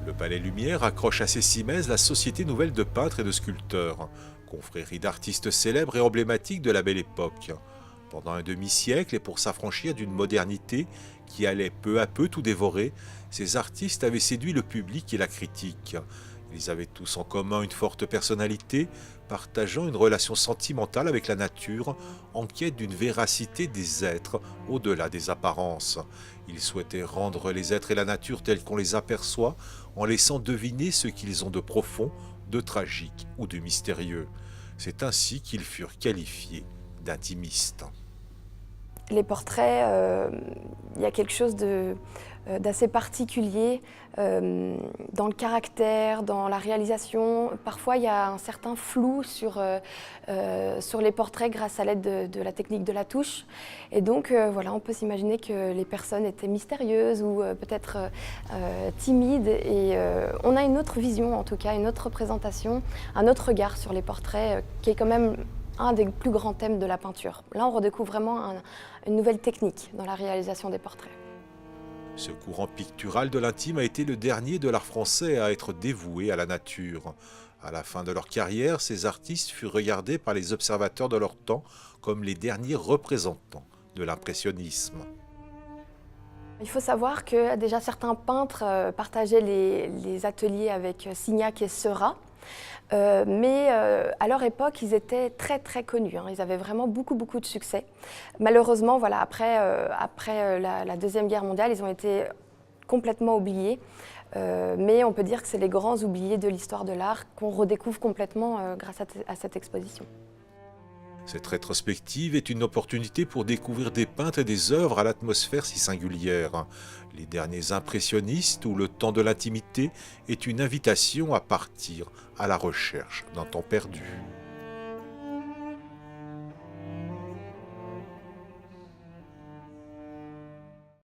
Le Palais Lumière accroche à ses cimaises la Société nouvelle de peintres et de sculpteurs, confrérie d'artistes célèbres et emblématiques de la Belle Époque. Pendant un demi-siècle et pour s'affranchir d'une modernité qui allait peu à peu tout dévorer, ces artistes avaient séduit le public et la critique. Ils avaient tous en commun une forte personnalité, partageant une relation sentimentale avec la nature, en quête d'une véracité des êtres au-delà des apparences. Ils souhaitaient rendre les êtres et la nature tels qu'on les aperçoit, en laissant deviner ce qu'ils ont de profond, de tragique ou de mystérieux. C'est ainsi qu'ils furent qualifiés d'intimistes. Les portraits, il y a quelque chose d'assez particulier dans le caractère, dans la réalisation. Parfois, il y a un certain flou sur les portraits grâce à l'aide de la technique de la touche. Et donc, voilà, on peut s'imaginer que les personnes étaient mystérieuses ou peut-être timides. Et on a une autre vision, en tout cas, une autre représentation, un autre regard sur les portraits qui est quand même un des plus grands thèmes de la peinture. Là, on redécouvre vraiment une nouvelle technique dans la réalisation des portraits. Ce courant pictural de l'intime a été le dernier de l'art français à être dévoué à la nature. À la fin de leur carrière, ces artistes furent regardés par les observateurs de leur temps comme les derniers représentants de l'impressionnisme. Il faut savoir que déjà certains peintres partageaient les ateliers avec Signac et Seurat. Mais à leur époque, ils étaient très très connus, hein. Ils avaient vraiment beaucoup de succès. Malheureusement, voilà, après la Deuxième Guerre mondiale, ils ont été complètement oubliés. Mais on peut dire que c'est les grands oubliés de l'histoire de l'art qu'on redécouvre complètement grâce à cette exposition. Cette rétrospective est une opportunité pour découvrir des peintres et des œuvres à l'atmosphère si singulière. Les derniers impressionnistes ou le temps de l'intimité est une invitation à partir à la recherche d'un temps perdu.